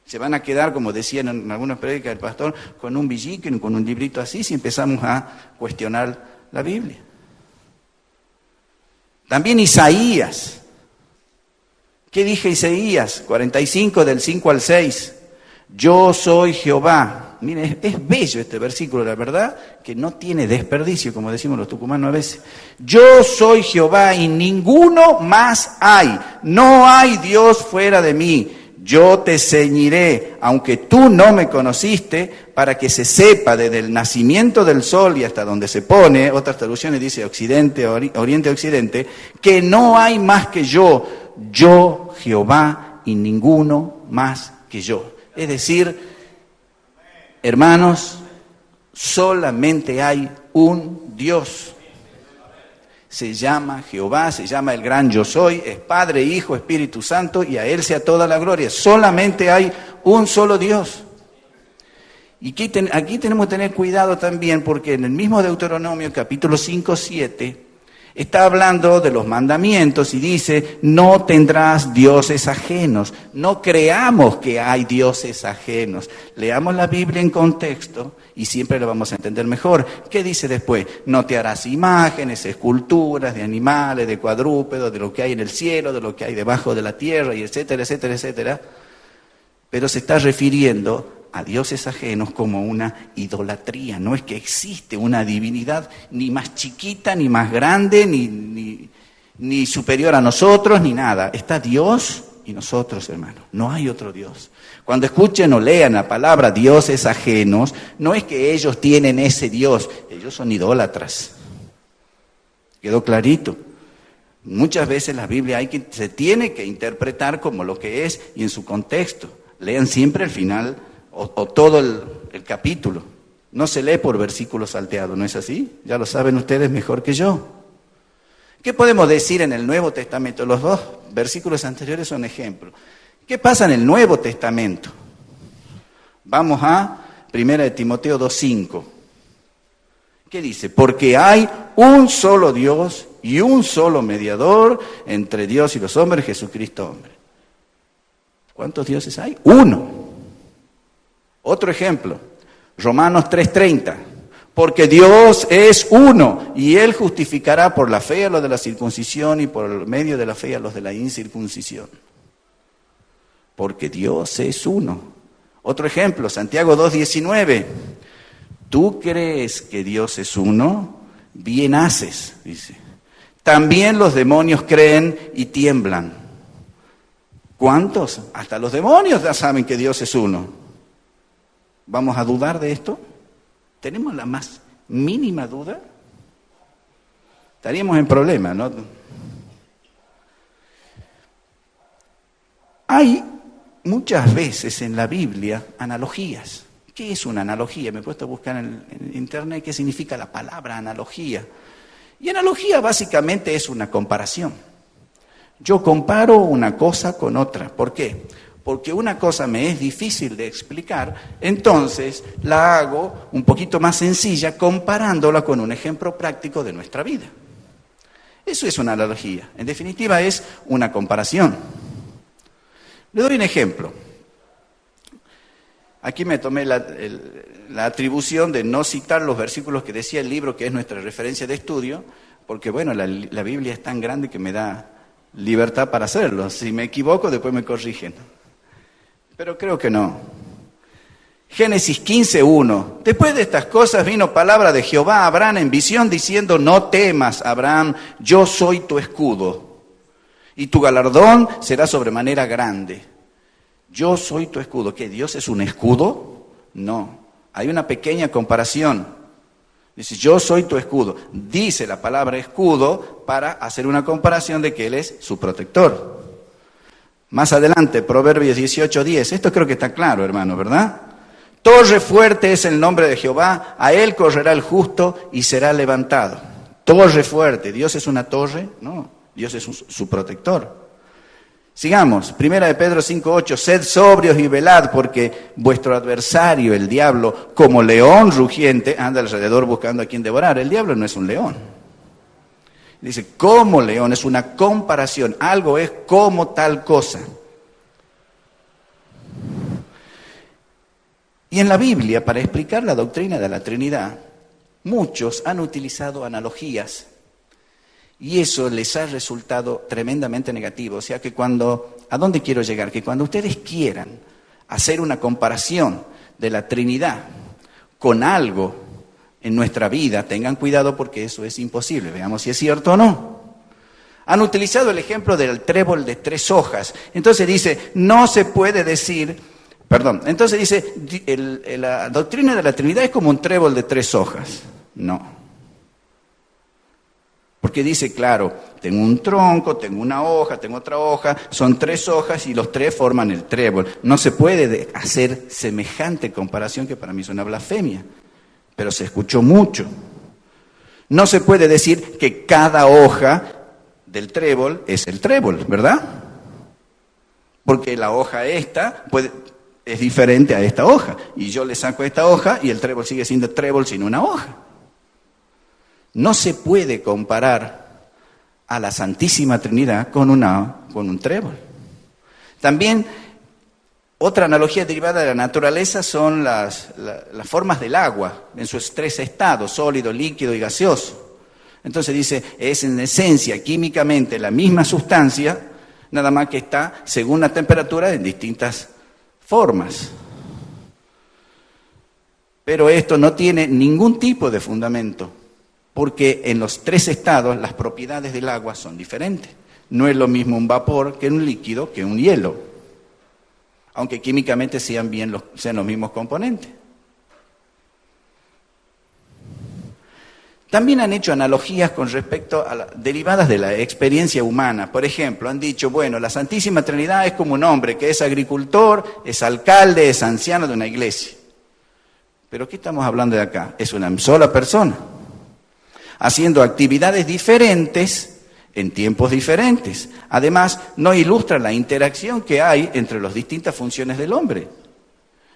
Se van a quedar, como decían en algunas prédicas del pastor, con un billiquen, con un librito así, si empezamos a cuestionar la Biblia. También Isaías. ¿Qué dije Isaías? 45 del 5 al 6. Yo soy Jehová. Miren, es bello este versículo, la verdad, que no tiene desperdicio, como decimos los tucumanos a veces. Yo soy Jehová y ninguno más hay. No hay Dios fuera de mí. Yo te ceñiré, aunque tú no me conociste, para que se sepa desde el nacimiento del sol y hasta donde se pone, otras traducciones dice occidente, oriente, occidente, que no hay más que yo Jehová y ninguno más que yo. Es decir, hermanos, solamente hay un Dios. Se llama Jehová, se llama el gran yo soy, es Padre, Hijo, Espíritu Santo, y a Él sea toda la gloria. Solamente hay un solo Dios. Y aquí tenemos que tener cuidado también, porque en el mismo Deuteronomio, capítulo 5, 7, está hablando de los mandamientos y dice, no tendrás dioses ajenos. No creamos que hay dioses ajenos. Leamos la Biblia en contexto y siempre lo vamos a entender mejor. ¿Qué dice después? No te harás imágenes, esculturas de animales, de cuadrúpedos, de lo que hay en el cielo, de lo que hay debajo de la tierra, y etcétera, etcétera, etcétera. Pero se está refiriendo a dioses ajenos como una idolatría. No es que existe una divinidad ni más chiquita, ni más grande, ni superior a nosotros, ni nada. Está Dios y nosotros, hermanos. No hay otro Dios. Cuando escuchen o lean la palabra dioses ajenos, no es que ellos tienen ese Dios. Ellos son idólatras. ¿Quedó clarito? Muchas veces la Biblia se tiene que interpretar como lo que es y en su contexto. Lean siempre el final o todo el capítulo. No se lee por versículos salteados, ¿no es así? Ya lo saben ustedes mejor que yo. ¿Qué podemos decir en el Nuevo Testamento? Los dos versículos anteriores son ejemplos. ¿Qué pasa en el Nuevo Testamento? Vamos a 1 Timoteo 2:5. ¿Qué dice? Porque hay un solo Dios y un solo mediador entre Dios y los hombres, Jesucristo hombre. ¿Cuántos dioses hay? Uno. Otro ejemplo, Romanos 3:30. Porque Dios es uno y Él justificará por la fe a los de la circuncisión y por el medio de la fe a los de la incircuncisión. Porque Dios es uno. Otro ejemplo, Santiago 2:19. ¿Tú crees que Dios es uno? Bien haces, dice. También los demonios creen y tiemblan. ¿Cuántos? Hasta los demonios ya saben que Dios es uno. ¿Vamos a dudar de esto? ¿Tenemos la más mínima duda? Estaríamos en problema, ¿no? Hay muchas veces en la Biblia analogías. ¿Qué es una analogía? Me he puesto a buscar en internet qué significa la palabra analogía. Y analogía básicamente es una comparación. Yo comparo una cosa con otra. ¿Por qué? Porque una cosa me es difícil de explicar, entonces la hago un poquito más sencilla comparándola con un ejemplo práctico de nuestra vida. Eso es una analogía. En definitiva es una comparación. Le doy un ejemplo. Aquí me tomé la atribución de no citar los versículos que decía el libro, que es nuestra referencia de estudio, porque bueno, la Biblia es tan grande que me da libertad para hacerlo. Si me equivoco, después me corrigen. Pero creo que no. Génesis 15:1. Después de estas cosas vino palabra de Jehová a Abraham en visión diciendo: no temas, Abraham, yo soy tu escudo, y tu galardón será sobremanera grande. Yo soy tu escudo. ¿Qué? ¿Dios es un escudo? No. Hay una pequeña comparación. Dice, yo soy tu escudo. Dice la palabra escudo para hacer una comparación de que Él es su protector. Más adelante, Proverbios 18:10. Esto creo que está claro, hermano, ¿verdad? Torre fuerte es el nombre de Jehová, a Él correrá el justo y será levantado. Torre fuerte. ¿Dios es una torre? No, Dios es su protector. Sigamos, 1 de Pedro 5:8, sed sobrios y velad, porque vuestro adversario, el diablo, como león rugiente, anda alrededor buscando a quien devorar. El diablo no es un león. Dice, como león, es una comparación, algo es como tal cosa. Y en la Biblia, para explicar la doctrina de la Trinidad, muchos han utilizado analogías. Y eso les ha resultado tremendamente negativo. O sea que ¿a dónde quiero llegar? Que cuando ustedes quieran hacer una comparación de la Trinidad con algo en nuestra vida, tengan cuidado porque eso es imposible. Veamos si es cierto o no. Han utilizado el ejemplo del trébol de 3 hojas. Entonces dice, la doctrina de la Trinidad es como un trébol de 3 hojas. No. Porque dice, claro, tengo un tronco, tengo una hoja, tengo otra hoja, son 3 hojas y los 3 forman el trébol. No se puede hacer semejante comparación que para mí es una blasfemia, pero se escuchó mucho. No se puede decir que cada hoja del trébol es el trébol, ¿verdad? Porque la hoja esta es diferente a esta hoja, y yo le saco esta hoja y el trébol sigue siendo trébol sin una hoja. No se puede comparar a la Santísima Trinidad con un trébol. También, otra analogía derivada de la naturaleza son las formas del agua, en sus 3 estados, sólido, líquido y gaseoso. Entonces dice, es en esencia, químicamente, la misma sustancia, nada más que está, según la temperatura, en distintas formas. Pero esto no tiene ningún tipo de fundamento. Porque en los 3 estados las propiedades del agua son diferentes. No es lo mismo un vapor que un líquido, que un hielo. Aunque químicamente sean los mismos componentes. También han hecho analogías con respecto a derivadas de la experiencia humana. Por ejemplo, han dicho, bueno, la Santísima Trinidad es como un hombre que es agricultor, es alcalde, es anciano de una iglesia. ¿Pero qué estamos hablando de acá? Es una sola persona, haciendo actividades diferentes en tiempos diferentes. Además, no ilustra la interacción que hay entre las distintas funciones del hombre.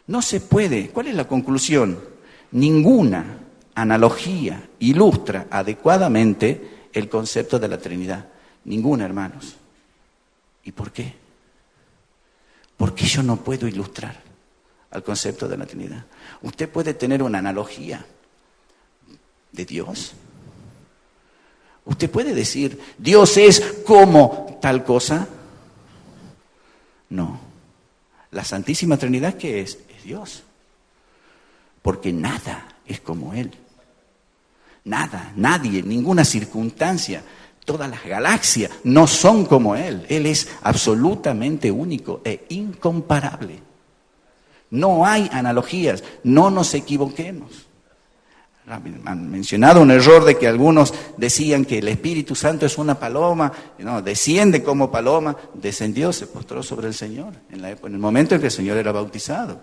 No se puede. ¿Cuál es la conclusión? Ninguna analogía ilustra adecuadamente el concepto de la Trinidad. Ninguna, hermanos. ¿Y por qué? ¿Por qué yo no puedo ilustrar al concepto de la Trinidad? ¿Usted puede tener una analogía de Dios? ¿Usted puede decir, Dios es como tal cosa? No. La Santísima Trinidad, ¿qué es? Es Dios. Porque nada es como Él. Nada, nadie, ninguna circunstancia, todas las galaxias no son como Él. Él es absolutamente único e incomparable. No hay analogías, no nos equivoquemos. Han mencionado un error de que algunos decían que el Espíritu Santo es una paloma, no, desciende como paloma, descendió, se postró sobre el Señor en el momento en que el Señor era bautizado.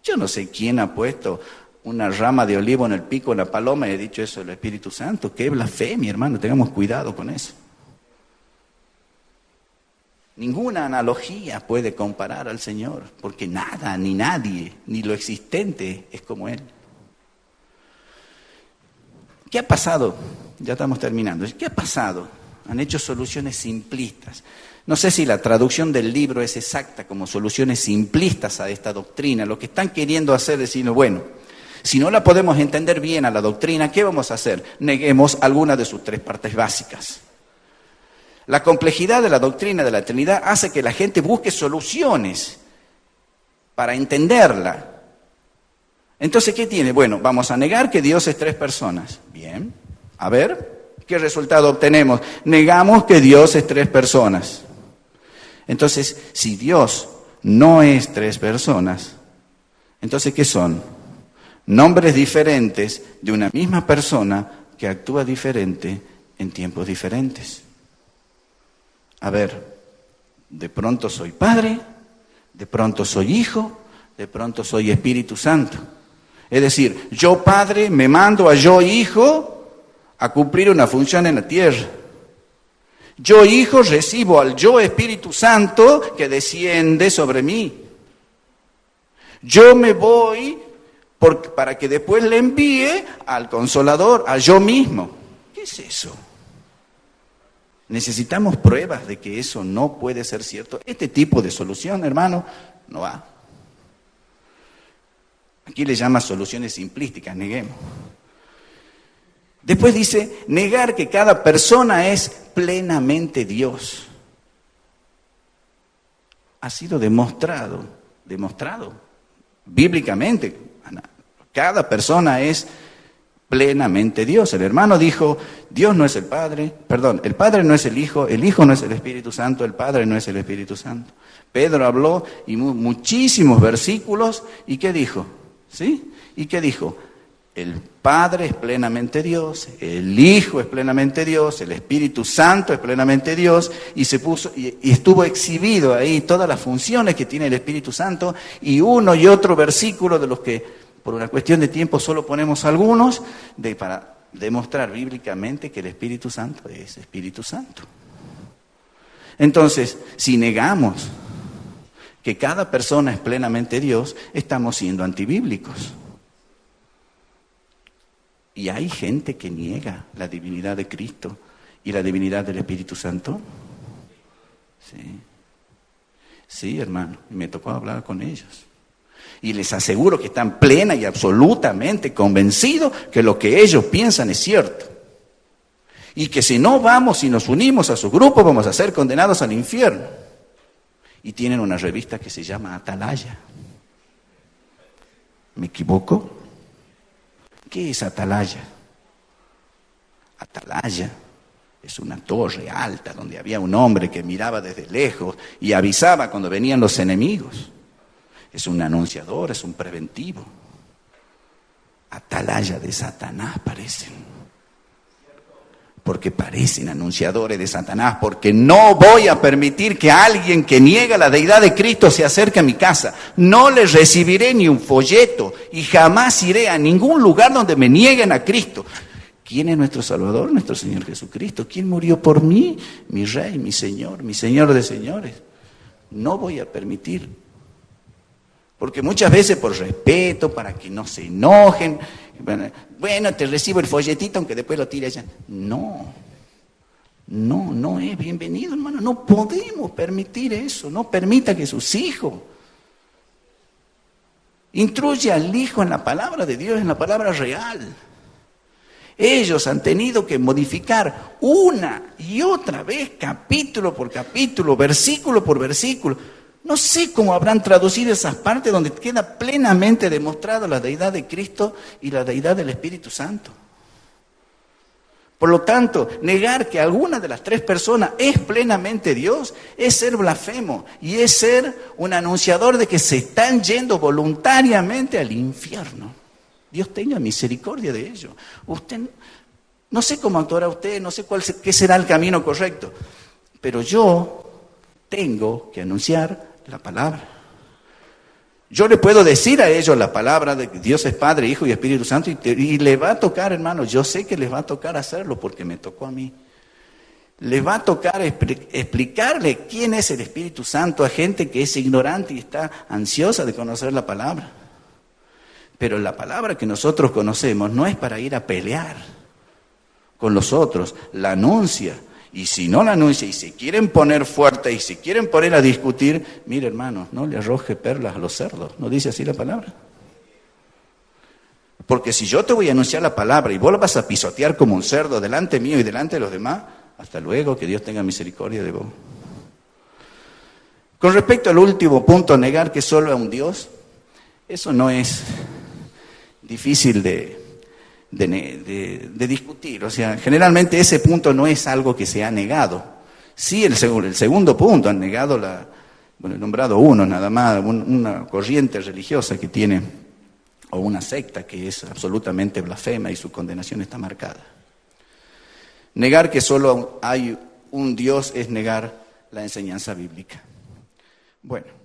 Yo no sé quién ha puesto una rama de olivo en el pico de la paloma y ha dicho eso el Espíritu Santo. Qué blasfemia, hermano, tengamos cuidado con eso. Ninguna analogía puede comparar al Señor, porque nada, ni nadie, ni lo existente es como Él. ¿Qué ha pasado? Ya estamos terminando. ¿Qué ha pasado? Han hecho soluciones simplistas. No sé si la traducción del libro es exacta como soluciones simplistas a esta doctrina. Lo que están queriendo hacer es decir, bueno, si no la podemos entender bien a la doctrina, ¿qué vamos a hacer? Neguemos alguna de sus tres partes básicas. La complejidad de la doctrina de la Trinidad hace que la gente busque soluciones para entenderla. Entonces, ¿qué tiene? Bueno, vamos a negar que Dios es tres personas. Bien, a ver, ¿qué resultado obtenemos? Negamos que Dios es tres personas. Entonces, si Dios no es tres personas, entonces, ¿qué son? Nombres diferentes de una misma persona que actúa diferente en tiempos diferentes. A ver, de pronto soy Padre, de pronto soy Hijo, de pronto soy Espíritu Santo. Es decir, yo Padre me mando a yo Hijo a cumplir una función en la tierra. Yo Hijo recibo al yo Espíritu Santo que desciende sobre mí. Yo me voy para que después le envíe al Consolador, a yo mismo. ¿Qué es eso? Necesitamos pruebas de que eso no puede ser cierto. Este tipo de solución, hermano, no va. Aquí le llama soluciones simplísticas, neguemos. Después dice, negar que cada persona es plenamente Dios. Ha sido demostrado bíblicamente. Cada persona es plenamente Dios. El hermano dijo, Dios no es el Padre, el Padre no es el Hijo no es el Espíritu Santo, el Padre no es el Espíritu Santo. Pedro habló y muchísimos versículos, ¿y qué dijo? ¿Sí? ¿Y qué dijo? El Padre es plenamente Dios, el Hijo es plenamente Dios, el Espíritu Santo es plenamente Dios, y estuvo exhibido ahí todas las funciones que tiene el Espíritu Santo, y uno y otro versículo de los que por una cuestión de tiempo solo ponemos algunos, para demostrar bíblicamente que el Espíritu Santo es Espíritu Santo. Entonces, si negamos que cada persona es plenamente Dios, estamos siendo antibíblicos. Y hay gente que niega la divinidad de Cristo y la divinidad del Espíritu Santo. Sí, hermano, me tocó hablar con ellos. Y les aseguro que están plena y absolutamente convencidos que lo que ellos piensan es cierto. Y que si no vamos y nos unimos a su grupo, vamos a ser condenados al infierno. Y tienen una revista que se llama Atalaya. ¿Me equivoco? ¿Qué es Atalaya? Atalaya es una torre alta donde había un hombre que miraba desde lejos y avisaba cuando venían los enemigos. Es un anunciador, es un preventivo. Atalaya de Satanás parecen. porque parecen anunciadores de Satanás, porque no voy a permitir que alguien que niega la deidad de Cristo se acerque a mi casa. No le recibiré ni un folleto y jamás iré a ningún lugar donde me nieguen a Cristo. ¿Quién es nuestro Salvador? Nuestro Señor Jesucristo. ¿Quién murió por mí? Mi Rey, mi Señor de señores. No voy a permitir. Porque muchas veces por respeto, para que no se enojen, bueno, te recibo el folletito aunque después lo tire allá. No es bienvenido, hermano. No podemos permitir eso. No permita que sus hijos instruya al hijo en la palabra de Dios, en la palabra real. Ellos han tenido que modificar una y otra vez, capítulo por capítulo, versículo por versículo. No sé cómo habrán traducido esas partes donde queda plenamente demostrada la deidad de Cristo y la deidad del Espíritu Santo. Por lo tanto, negar que alguna de las tres personas es plenamente Dios es ser blasfemo y es ser un anunciador de que se están yendo voluntariamente al infierno. Dios tenga misericordia de ellos. Usted, no sé cómo actuará usted, no sé qué será el camino correcto, pero yo tengo que anunciar la palabra. Yo le puedo decir a ellos la palabra de que Dios es Padre, Hijo y Espíritu Santo y le va a tocar, hermanos, yo sé que les va a tocar hacerlo porque me tocó a mí. Les va a tocar explicarle quién es el Espíritu Santo a gente que es ignorante y está ansiosa de conocer la palabra. Pero la palabra que nosotros conocemos no es para ir a pelear con los otros, la anuncia. Y si no la anuncia y se quieren poner fuerte y se quieren poner a discutir, mire hermano, no le arroje perlas a los cerdos, ¿no dice así la palabra? Porque si yo te voy a anunciar la palabra y vos la vas a pisotear como un cerdo delante mío y delante de los demás, hasta luego, que Dios tenga misericordia de vos. Con respecto al último punto, negar que solo hay un Dios, eso no es difícil de discutir. O sea, generalmente ese punto no es algo que se ha negado. Sí, el segundo punto, han negado he nombrado uno nada más, una corriente religiosa que tiene, o una secta que es absolutamente blasfema y su condenación está marcada. Negar que solo hay un Dios es negar la enseñanza bíblica. Bueno.